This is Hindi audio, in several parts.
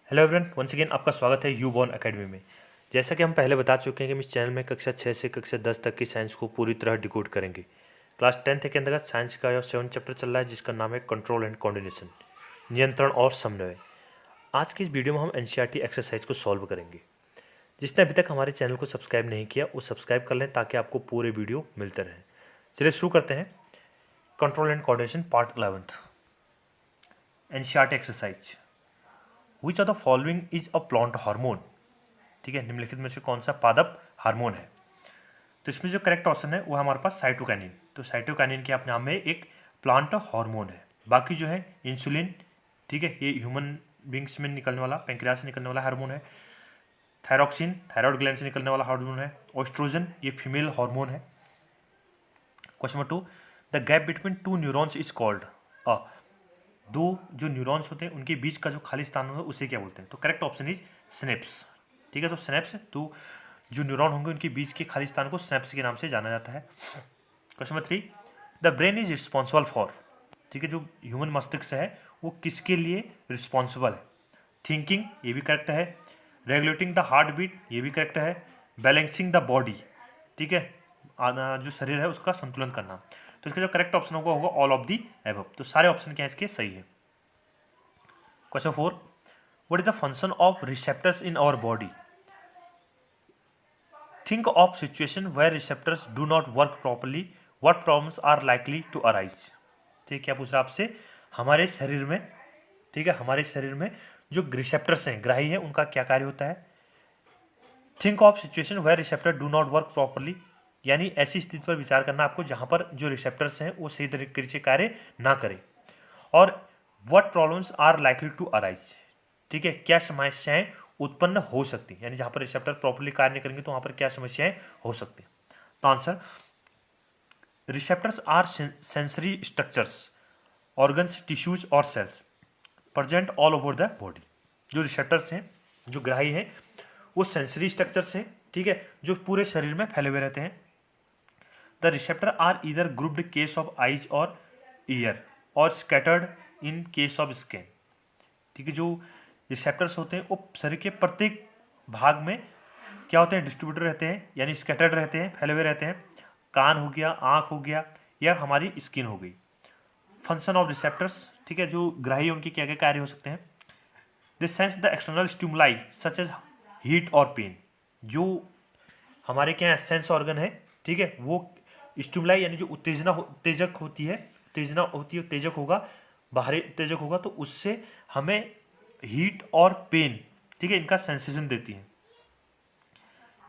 हेलो एवरीवन, वंस अगेन आपका स्वागत है यू बॉर्न एकेडमी में। जैसा कि हम पहले बता चुके हैं कि हम इस चैनल में कक्षा 6 से कक्षा 10 तक की साइंस को पूरी तरह डिकोड करेंगे। क्लास 10th के अंतर्गत साइंस का यह 7 चैप्टर चल रहा है जिसका नाम है कंट्रोल एंड कोऑर्डिनेशन, नियंत्रण और समन्वय। आज की इस वीडियो में हम एनसीईआरटी एक्सरसाइज को सॉल्व करेंगे। जिसने अभी तक हमारे चैनल को सब्सक्राइब नहीं किया वो सब्सक्राइब कर लें ताकि आपको पूरे वीडियो मिलते रहें। चलिए शुरू करते हैं। Control and coordination part 11 NCERT exercise. Which of the following is a plant hormone. ठीक है, निम्नलिखित में से कौन सा पादप हार्मोन है। तो इसमें जो करेक्ट ऑप्शन है वो हमारे पास साइटोकाइनिन। तो साइटोकाइनिन के अपने नाम में एक प्लांट हार्मोन है। बाकी जो है इंसुलिन, ठीक है, ये ह्यूमन बींग्स में निकलने वाला, पेंक्रियास से निकलने वाला हार्मोन है। थायरॉक्सिन थायराइड ग्लैंड से निकलने वाला हार्मोन है। ऑस्ट्रोजन ये फीमेल हार्मोन है। Question number 2, the gap between two neurons is called. दो जो न्यूरॉन्स होते हैं उनके बीच का जो खाली स्थान होगा उसे क्या बोलते हैं। तो करेक्ट ऑप्शन इज स्नेप्स। ठीक है, तो स्नेप्स, तो जो न्यूरॉन होंगे उनके बीच के खाली स्थान को स्नेप्स के नाम से जाना जाता है। Question number 3, the brain is responsible for. ठीक है, जो ह्यूमन मस्तिष्क है वो किसके लिए रिस्पॉन्सिबल है। थिंकिंग ये भी करेक्ट है। रेगुलेटिंग द हार्ट बीट ये भी करेक्ट है। बैलेंसिंग द बॉडी, ठीक है, जो शरीर है उसका संतुलन करना। तो इसका जो करेक्ट ऑप्शन होगा ऑल ऑफ दी एबव। तो सारे ऑप्शन क्या है इसके सही है। Question 4, what is the function of receptors in our body. Think of situation where receptors do not work properly, what problems are likely to arise. ठीक है, क्या पूछ रहा है आपसे, हमारे शरीर में, ठीक है, हमारे शरीर में जो रिसेप्टर्स हैं, ग्राही हैं, उनका क्या कार्य होता है। Think of situation where receptor do not work properly, यानी ऐसी स्थिति पर विचार करना आपको जहां पर जो रिसेप्टर्स हैं वो सही तरीके से कार्य ना करें। और what problems are likely to arise, ठीक है, क्या समस्याएं उत्पन्न हो सकती हैं, यानी जहां पर रिसेप्टर प्रॉपरली कार्य नहीं करेंगे तो वहां पर क्या समस्याएं हो सकती हैं। तो answer, receptors are sensory structures, organs, tissues और cells present all over the body. जो रिसेप्टर्स हैं, जो ग्राही हैं, वो सेंसरी स्ट्रक्चर्स हैं, ठीक है, जो पूरे शरीर में फैले हुए रहते हैं। The receptor are either grouped case of eyes और ईयर और scattered in case of skin. ठीक है, जो रिसेप्टर्स होते हैं वो शरीर के प्रत्येक भाग में क्या होते हैं, डिस्ट्रीब्यूटर रहते हैं, यानी स्कैटर्ड रहते हैं, फैले हुए रहते हैं। कान हो गया, आँख हो गया, या हमारी स्किन हो गई। फंक्शन ऑफ रिसेप्टर्स, ठीक है, जो ग्राही उनके क्या क्या कार्य हो सकते हैं। This sense the external stimuli such as heat और पेन। जो हमारे क्या सेंस ऑर्गन है, ठीक है, वो स्टिमुलाई यानी जो उत्तेजक होती है, उत्तेजक होगा, बाहरी उत्तेजक होगा, तो उससे हमें हीट और पेन, ठीक है, इनका सेंसेशन देती है।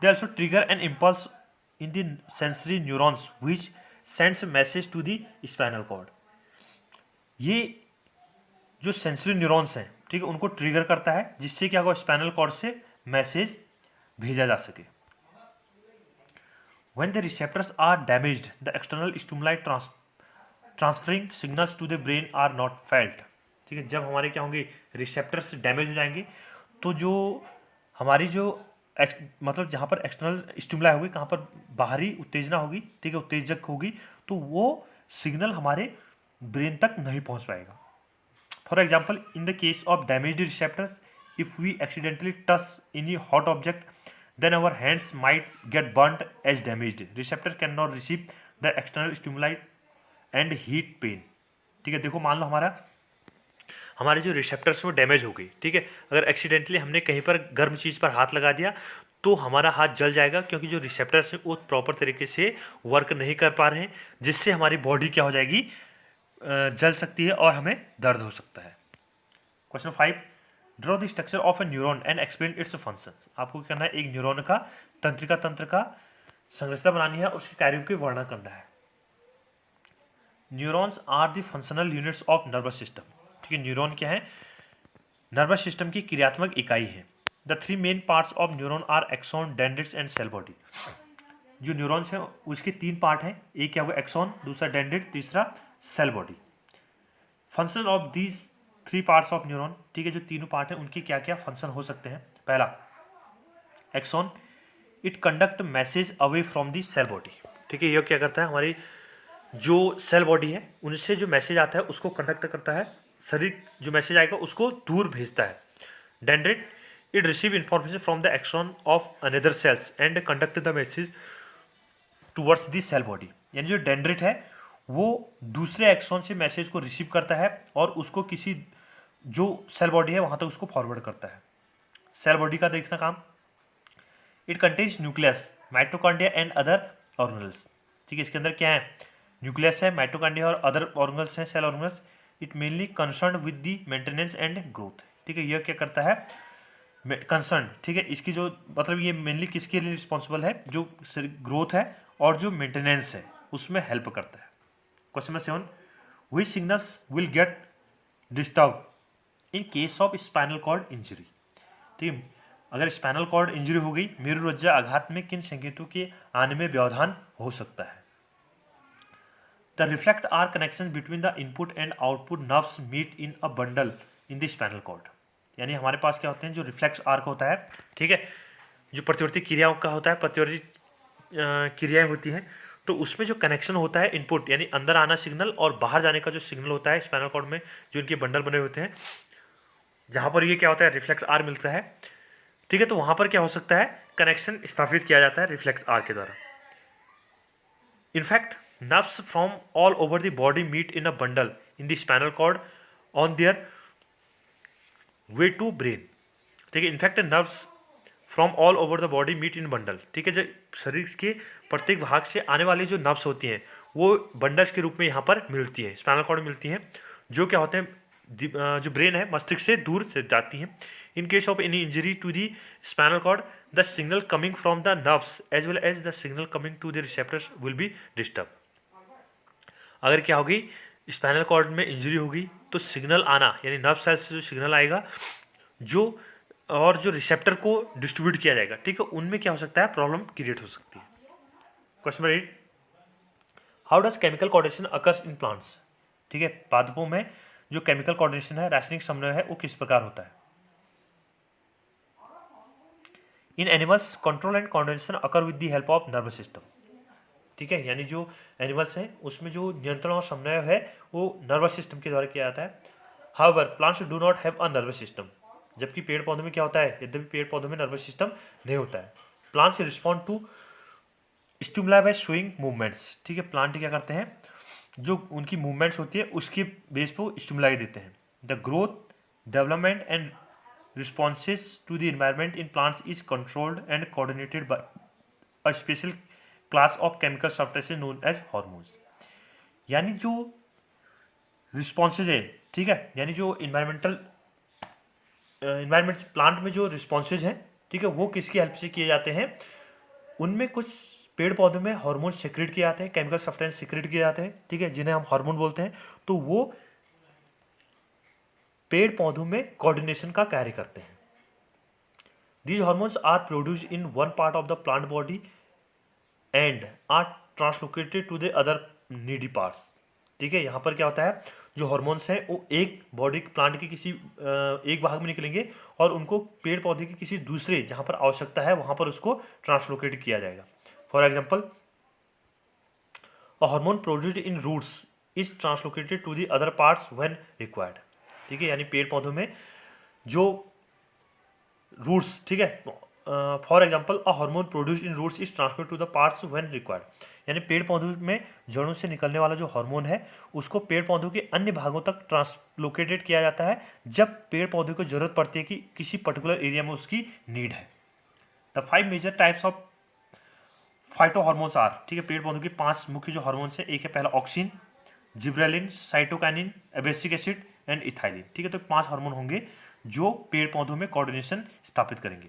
They also trigger an impulse in the sensory neurons which sends message to the spinal cord. ये जो सेंसरी न्यूरॉन्स हैं, ठीक है, उनको ट्रिगर करता है जिससे क्या होगा, स्पाइनल कॉर्ड से मैसेज भेजा जा सके। When the receptors are damaged, the external stimuli transferring signals to the brain are not felt। ठीक है, जब हमारे क्या होंगे, रिसेप्टर्स डैमेज हो जाएंगे तो जो हमारी जो मतलब जहाँ पर एक्सटर्नल स्टिमुलाई होगी, कहाँ पर बाहरी उत्तेजना होगी, ठीक है, उत्तेजक होगी, तो वो सिग्नल हमारे ब्रेन तक नहीं पहुँच पाएगा। For example, in the case of damaged receptors, if we accidentally touch any hot object, then our hands might get burnt as damaged. Receptor cannot receive the external stimuli and heat pain। ठीक है, देखो मान लो हमारे जो रिसेप्टर्स वो डैमेज हो गई, ठीक है, अगर एक्सीडेंटली हमने कहीं पर गर्म चीज़ पर हाथ लगा दिया तो हमारा हाथ जल जाएगा, क्योंकि जो रिसेप्टर्स हैं वो प्रॉपर तरीके से वर्क नहीं कर पा रहे हैं, जिससे हमारी बॉडी क्या हो जाएगी, जल सकती है और हमें दर्द हो सकता है। Question 5, draw the structure of A neuron and explain it's functions. आपको क्या करना है, एक न्यूरॉन का तंत्र का संरचना बनानी है और उसके कार्यों के वर्णन करना है। Neurons are the functional units of nervous system. ठीक है, न्यूरॉन क्या है, नर्वस सिस्टम की क्रियात्मक इकाई है। The 3 main parts of neuron are axon, dendrites and cell body. जो न्यूरॉन्स हैं उसके 3 पार्ट हैं, एक क्या होगा एक्सॉन, दूसरा डेंड्रिट, तीसरा cell body. Function of these 3 parts of neuron, ठीक है, जो तीनों पार्ट हैं उनके क्या क्या फंक्शन हो सकते हैं। पहला, axon, it conduct message away from the cell body. ठीक है, यह क्या करता है, हमारी जो सेल बॉडी है उनसे जो मैसेज आता है उसको कंडक्ट करता है, शरीर जो मैसेज आएगा उसको दूर भेजता है। Dendrite it receive information from the axon of another cells and conduct the message towards the cell body. यानी जो डेंड्रिट है वो दूसरे एक्सॉन से मैसेज को रिसीव करता है और उसको किसी जो सेल बॉडी है वहाँ तक उसको फॉरवर्ड करता है। सेल बॉडी का देखना काम। It contains nucleus, mitochondria and other organelles. ठीक है, इसके अंदर क्या है, न्यूक्लियस है, माइटोकॉन्ड्रिया और अदर ऑर्गेनल्स हैं, cell organelles. It mainly concern with the maintenance and growth. ठीक है, यह क्या करता है, कंसर्न। ठीक है, इसकी जो मतलब ये मेनली किसके लिए रिस्पॉन्सिबल है, जो ग्रोथ है और जो मेंटेनेंस है उसमें हेल्प करता है। Question number 7, which signals will get disturb in case of spinal cord injury. ठीक है, अगर स्पाइनल कॉर्ड इंजरी हो गई, मेरुरज्जा आघात में किन संकेतों के आने में व्यवधान हो सकता है। The reflect are connection between the input and output nerves meet in a bundle in the spinal cord. यानी हमारे पास क्या होते हैं, जो रिफ्लेक्स आर्क होता है, ठीक है, जो प्रतिवर्ती क्रियाओं का होता है, प्रतिवर्ती क्रियाएं होती हैं, तो उसमें जो कनेक्शन होता है इनपुट यानी अंदर आना सिग्नल और बाहर जाने का जो सिग्नल होता है स्पाइनल कॉर्ड में, जो इनके बंडल बने होते हैं, जहाँ पर ये क्या होता है, रिफ्लेक्स आर मिलता है। ठीक है, तो वहाँ पर क्या हो सकता है, कनेक्शन स्थापित किया जाता है रिफ्लेक्स आर के द्वारा। In fact nerves from all over the body meet in a bundle in the spinal cord on their way to brain। ठीक है, in fact nerves from all over the body meet in bundle. ठीक है, जो शरीर के प्रत्येक भाग से आने वाली जो नर्व्स होती हैं वो बंडल्स के रूप में यहाँ पर मिलती है, स्पाइनल कॉर्ड में मिलती हैं, जो क्या होते हैं, जो ब्रेन है मस्तिष्क से दूर से जाती हैं। In case of any injury to the spinal cord the signal coming from the nerves as well as the signal coming to the receptors will be disturb. अगर क्या होगी, स्पाइनल कॉर्ड में इंजरी होगी तो सिग्नल आना यानी नर्व सेल से जो सिग्नल आएगा जो और जो रिसेप्टर को डिस्ट्रीब्यूट किया जाएगा, ठीक है, उनमें क्या हो सकता है, प्रॉब्लम क्रिएट हो सकती है। Question number 8, how does chemical coordination occurs in plants. ठीक है, पादपों में जो केमिकल कोऑर्डिनेशन है, रासायनिक समन्वय है, वो किस प्रकार होता है। In animals control and coordination occur with the help of nervous system. ठीक है, यानी जो एनिमल्स हैं उसमें जो नियंत्रण और समन्वय है वो नर्वस सिस्टम के द्वारा किया जाता है। However plants do not have a nervous system. जबकि पेड़ पौधों में क्या होता है, यद्यपि पेड़ पौधों में नर्वस सिस्टम नहीं होता है। Plants respond to stimuli by showing movements. ठीक है, प्लांट क्या करते हैं, जो उनकी मूवमेंट्स होती है उसके बेस पर स्टिमुलाई देते हैं। The growth development and responses to the environment in plants is controlled and coordinated by a special class of chemical substances known as hormones। यानी जो रिस्पॉन्सेज है, ठीक है, यानी जो इन्वायरमेंट प्लांट में जो रिस्पॉन्सेज हैं, ठीक है, वो किसकी हेल्प से किए जाते हैं, उनमें कुछ पेड़ पौधों में हार्मोन सिक्रेट किए जाते हैं, केमिकल सब्सटेंस सिक्रेट किए जाते हैं, ठीक है, जिन्हें हम हार्मोन बोलते हैं। तो वो पेड़ पौधों में कोऑर्डिनेशन का कार्य करते हैं। These hormones are produced in one part of the plant body and are translocated to the other needy parts। ठीक है, यहाँ पर क्या होता है, जो हॉर्मोन्स हैं वो एक बॉडी प्लांट के किसी एक भाग में निकलेंगे और उनको पेड़ पौधे के किसी दूसरे जहाँ पर आवश्यकता है वहाँ पर उसको ट्रांसलोकेट किया जाएगा। For example, a hormone produced in roots is translocated to the other parts when required. ठीक है, यानी पेड़ पौधों में जो रूट्स, ठीक है, for example a hormone produce in roots is transfer to the parts when required. यानी पेड़ पौधों में जड़ों से निकलने वाला जो हार्मोन है उसको पेड़ पौधों के अन्य भागों तक ट्रांसलोकेटेड किया जाता है जब पेड़ पौधे को जरूरत पड़ती है कि किसी पर्टिकुलर एरिया में उसकी नीड है। The 5 major types of phyto hormones are. ठीक है, पेड़ पौधों के 5 मुख्य जो हार्मोन्स है, एक है पहला auxin, gibberellin, cytokinin, abscisic acid and ethylene. ठीक है, तो 5 हार्मोन होंगे जो पेड़ पौधों में कोऑर्डिनेशन स्थापित करेंगे।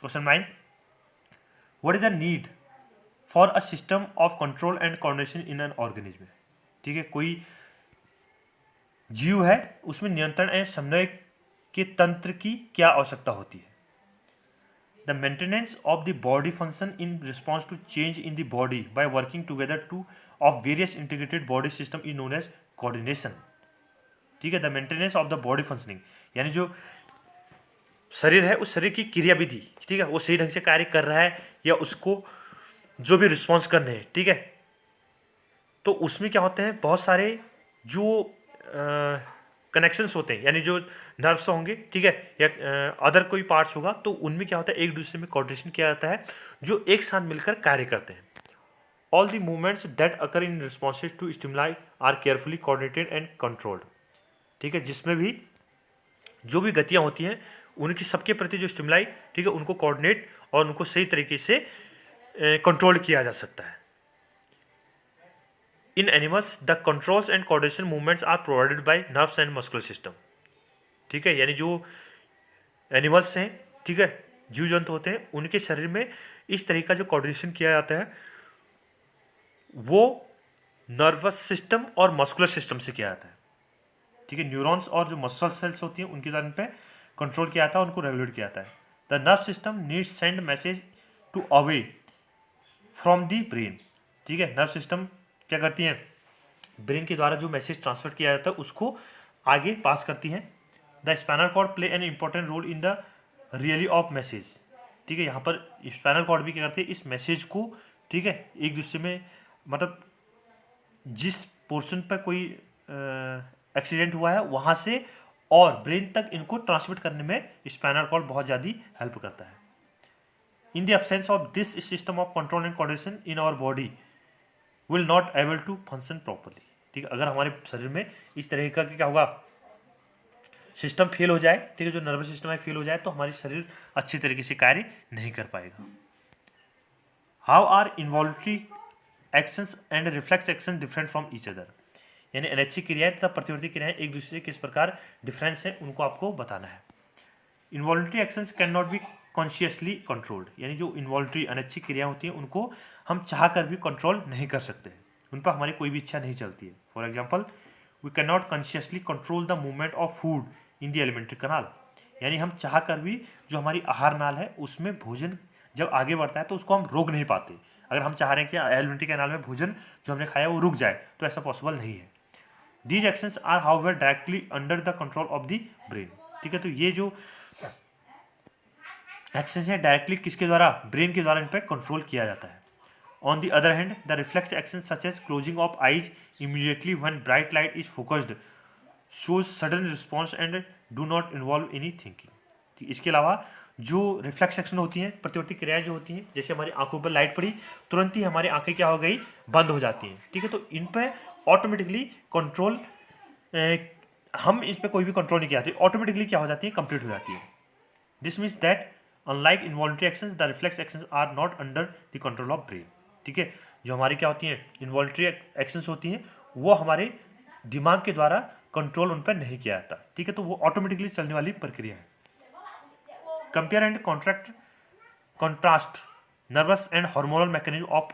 Question 9, what is the need for a system of control and coordination in an organism. ठीक है, कोई जीव है उसमें नियंत्रण एवं समन्वय के तंत्र की क्या आवश्यकता होती है। The maintenance of the body function in response to change in the body by working together to of various integrated body system is known as coordination. ठीक है, the maintenance of the body functioning, यानी जो शरीर है उस शरीर की क्रियाविधि, ठीक है, वो सही ढंग से कार्य कर रहा है या उसको जो भी रिस्पॉन्स करने हैं, ठीक है, तो उसमें क्या होते हैं, बहुत सारे जो कनेक्शंस होते हैं, यानी जो नर्व्स होंगे, ठीक है, या अदर कोई पार्ट्स होगा, तो उनमें क्या होता है, एक दूसरे में कोऑर्डिनेशन किया जाता है, जो एक साथ मिलकर कार्य करते हैं। All the movements that occur in responses to stimuli are carefully coordinated and controlled, ठीक है, जिसमें भी जो भी गतियाँ होती हैं उनकी सबके प्रति जो स्टिमुलाई, ठीक है, उनको कोऑर्डिनेट और उनको सही तरीके से कंट्रोल किया जा सकता है। In animals the controls and coordination movements are provided by nerves and muscular system, ठीक है, यानी जो एनिमल्स हैं, ठीक है, जीव जंतु होते हैं, उनके शरीर में इस तरह का जो कोऑर्डिनेशन किया जाता है वो नर्वस सिस्टम और मस्कुलर सिस्टम से किया जाता है, ठीक है। न्यूरॉन्स और जो मसल सेल्स होती हैं उनके द्वारा पे कंट्रोल किया जाता है, उनको रेगुलेट किया जाता है। The nerve system needs send message to away from the brain, ठीक है, नर्व सिस्टम क्या करती हैं, ब्रेन के द्वारा जो मैसेज ट्रांसफर किया जाता है उसको आगे पास करती हैं। The spinal cord play an important role in the relay of message, ठीक है, यहाँ पर स्पाइनल कॉर्ड भी क्या करती है, इस मैसेज को, ठीक है, एक दूसरे में, मतलब जिस पोर्शन पर कोई एक्सीडेंट हुआ है वहाँ से और ब्रेन तक इनको ट्रांसमिट करने में स्पाइनल कॉर्ड बहुत ज़्यादा हेल्प करता है। In the absence of this system of control and coordination in our body will not able to function properly, ठीक है, अगर हमारे शरीर में इस तरह का क्या होगा, सिस्टम फेल हो जाए, ठीक है, जो नर्वस सिस्टम है फेल हो जाए, तो हमारी शरीर अच्छी तरीके से कार्य नहीं कर पाएगा। हाउ आर इन्वॉल्वरी actions and reflex action different from each other, यानी अनैच्छिक क्रियाएं तथा प्रतिवर्ती क्रियाएं एक दूसरे से किस प्रकार डिफरेंस है उनको आपको बताना है। इन्वॉल्वरी actions can not be consciously controlled, यानी जो इन्वॉल्वरी अनैच्छिक क्रियाएं होती हैं उनको हम चाह कर भी कंट्रोल नहीं कर सकते, उन पर हमारी कोई भी इच्छा नहीं चलती है। For example, we can not consciously control the movement of food in the alimentary canal, यानी हम चाह कर भी जो हमारी आहार नाल है उसमें भोजन जब आगे बढ़ता है तो उसको हम रोक नहीं पाते। अगर हम चाह रहे हैं कि एलिमेंट्री कैनाल में भोजन जो हमने खाया वो रुक जाए, तो ऐसा पॉसिबल नहीं है। These actions are however directly under the control of the brain, ठीक है, तो ये जो एक्शंस है डायरेक्टली किसके द्वारा, ब्रेन के द्वारा इन पर कंट्रोल किया जाता है। On the other hand the reflex actions such as closing of eyes immediately when bright light is focused shows sudden response and do not involve any thinking. इसके अलावा जो रिफ्लेक्स एक्शन होती हैं, प्रतिवर्ती क्रियाएं जो होती हैं, जैसे हमारी आंखों पर लाइट पड़ी तुरंत ही हमारी आंखें क्या हो गई, बंद हो जाती हैं, ठीक है, तो इन पर ऑटोमेटिकली कंट्रोल, हम इस पर कोई भी कंट्रोल नहीं किया जाती, ऑटोमेटिकली क्या हो जाती है, कंप्लीट हो जाती है। दिस मीन्स दैट अनलाइक इन्वॉल्वरी actions the reflex actions are not under the control of brain, ठीक है, जो हमारी क्या होती हैं इन्वॉल्वरी एक्शंस होती हैं वो हमारे दिमाग के द्वारा कंट्रोल उन पर नहीं किया जाता, ठीक है, तो वो ऑटोमेटिकली चलने वाली प्रक्रिया है। Compare and contrast nervous and hormonal mechanism of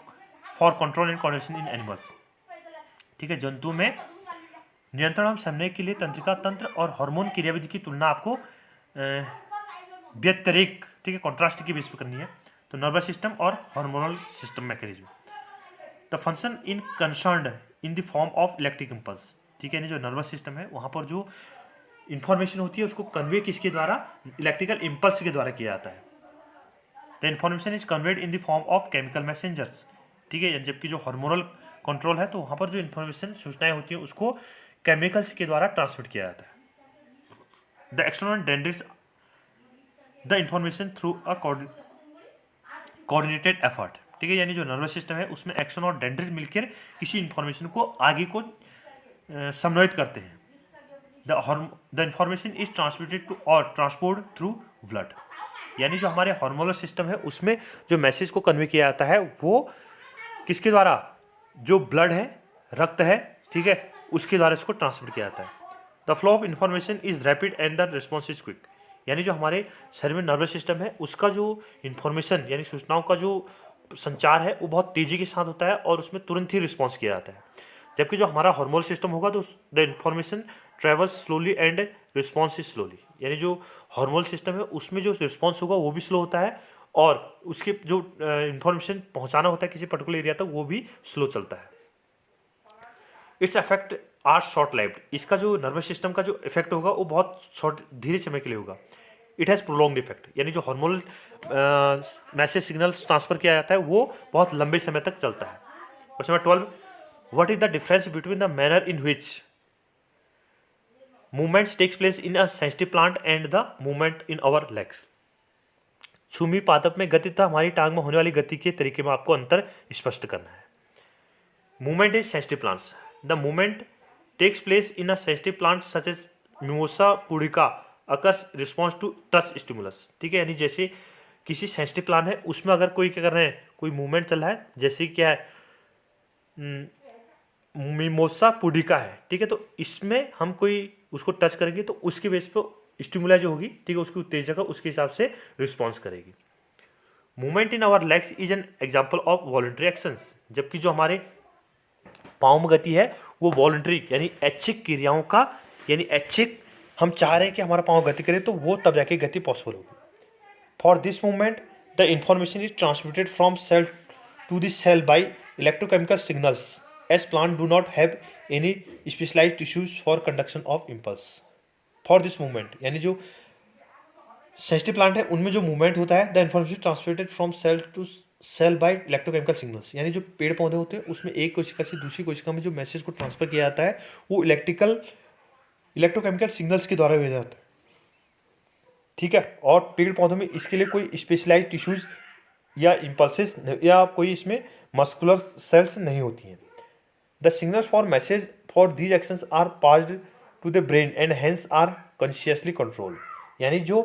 for control and coordination in animals, ठीक है, जंतु में नियंत्रण और समन्वय के लिए तंत्रिका तंत्र और हार्मोन क्रियाविधि की तुलना आपको व्यतिरिक्त, ठीक है, कॉन्ट्रास्ट की बेस पर करनी है। तो नर्वस सिस्टम और hormonal system mechanism, the function in concerned in the form of electric impulse, ठीक है, यानी जो नर्वस सिस्टम है वहाँ पर जो इंफॉर्मेशन होती है उसको कन्वे किसके द्वारा, इलेक्ट्रिकल इम्पल्स के द्वारा किया जाता है। The information is conveyed in the form of chemical messengers, ठीक है, जबकि जो हार्मोनल कंट्रोल है तो वहाँ पर जो इन्फॉर्मेशन सूचनाएं होती हैं उसको केमिकल्स के द्वारा ट्रांसमिट किया जाता है। The external dendrites the information through a coordinated effort, ठीक है, यानी जो नर्वस सिस्टम है उसमें एक्सन और डेंड्रिट मिलकर किसी इंफॉर्मेशन को आगे को समन्वित करते हैं। The information is transmitted to और ट्रांसपोर्ट थ्रू ब्लड, यानी जो हमारे हार्मोनल सिस्टम है उसमें जो मैसेज को कन्वे किया जाता है वो किसके द्वारा, जो ब्लड है, रक्त है, ठीक है, उसके द्वारा इसको ट्रांसमिट किया जाता है। The flow of information is rapid and the response is quick, यानी जो हमारे शरीर में नर्वस सिस्टम है उसका जो इन्फॉर्मेशन यानी सूचनाओं का जो संचार है वो बहुत तेज़ी के साथ होता है और उसमें तुरंत ही रिस्पॉन्स किया जाता है। जबकि जो हमारा हार्मोनल सिस्टम होगा तो the information travels slowly and response is slowly, यानी जो हार्मोनल सिस्टम है उसमें जो रिस्पॉन्स होगा वो भी स्लो होता है और उसके जो इन्फॉर्मेशन पहुंचाना होता है किसी पर्टिकुलर एरिया तक वो भी स्लो चलता है। Its effect are short lived, इसका जो नर्वस सिस्टम का जो इफेक्ट होगा वो बहुत शॉर्ट धीरे समय के लिए होगा। इट हैज़ प्रोलॉन्ग्ड इफेक्ट, यानी जो हार्मोनल मैसेज सिग्नल्स ट्रांसफर किया जाता है वो बहुत लंबे समय तक चलता है। Question number 12, what is the difference between the manner in which movements takes place in a sensitive plant and the movement in our legs. छुमी पादप में गति तथा हमारी टांग में होने वाली गति के तरीके में आपको अंतर स्पष्ट करना है। Movement in sensitive plants, the movement takes place in a sensitive plant such as mimosa pudica occurs response to touch stimulus. ठीक है, यानी जैसे किसी सेंसिटिव प्लांट है उसमें अगर कोई क्या कर रहे हैं, कोई मूवमेंट चल रहा है, जैसे क्या है मिमोसा पुडिका है, ठीक है, तो इसमें हम कोई उसको टच करेंगे तो उसके बेस पे स्टिमुला जो होगी, ठीक है, उसकी उत्तेजक उसके हिसाब से रिस्पॉन्स करेगी। Movement in our legs is an example of voluntary actions, जबकि जो हमारे पाँव में गति है वो वॉलंटरी यानी ऐच्छिक क्रियाओं का, यानी ऐच्छिक हम चाह रहे हैं कि हमारा पाँव गति करे तो वो तब जाके गति पॉसिबल होगी। For this movement the information is transmitted from cell to the cell by electrochemical signals as plant do not have any specialised tissues for conduction of impulse. For this movement यानी जो सेंसिटिव प्लांट है उनमें जो मूवमेंट होता है, the information transmitted from cell to cell by electrochemical signals, यानी जो पेड़ पौधे होते हैं उसमें एक कोशिका से दूसरी कोशिका में जो मैसेज को ट्रांसफर किया जाता है वो इलेक्ट्रोकेमिकल सिग्नल्स के द्वारा भेजा जाता है। ठीक है, और पेड़ पौधों में इसके लिए कोई स्पेशलाइज्ड टिश्यूज या इम्पल्सेस या कोई इसमें मस्कुलर सेल्स नहीं होती हैं। The signals for message for these actions are passed to the brain and hence are consciously controlled, यानी जो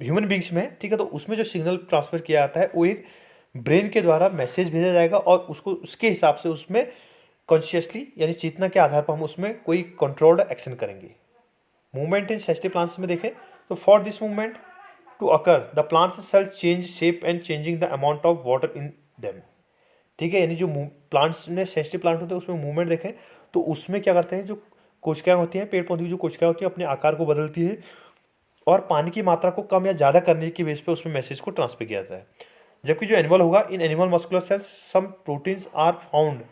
ह्यूमन बींग्स में, ठीक है, तो उसमें जो सिग्नल ट्रांसफर किया जाता है वो एक ब्रेन के द्वारा मैसेज भेजा जाएगा और उसको उसके हिसाब से उसमें कॉन्शियसली यानी चेतना के आधार पर हम उसमें कोई कंट्रोल्ड एक्शन करेंगे। मूवमेंट इन सेंसिटिव प्लांट्स में देखें तो for this movement to occur the plants cell change shape and changing the amount of water in them. ठीक है, यानी जो प्लांट्स में सेंसिटिव प्लांट होते हैं उसमें मूवमेंट देखें तो उसमें क्या करते हैं, जो कोशिकाएं होती हैं, पेड़ पौधे की जो कोशिकाएं होती हैं अपने आकार को बदलती है और पानी की मात्रा को कम या ज़्यादा करने की बेस पे उसमें मैसेज को ट्रांसफर किया जाता है। जबकि जो एनिमल होगा, in animal muscular cells some proteins are found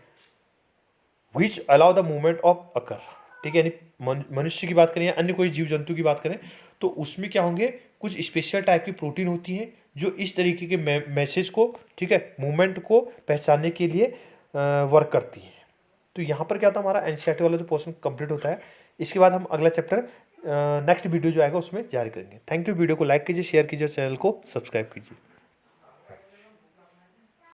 which allow the movement of occur. ठीक है, यानी मनुष्य की बात करें या अन्य कोई जीव जंतु की बात करें तो उसमें क्या होंगे, कुछ स्पेशल टाइप की प्रोटीन होती है जो इस तरीके के मैसेज को, ठीक है, मूवमेंट को पहचानने के लिए वर्क करती है। तो यहाँ पर क्या होता है, हमारा एनसीईआरटी वाला जो पोर्शन कंप्लीट होता है, इसके बाद हम अगला चैप्टर नेक्स्ट वीडियो जो आएगा उसमें जारी करेंगे। Thank you. वीडियो को लाइक कीजिए, शेयर कीजिए, चैनल को सब्सक्राइब कीजिए।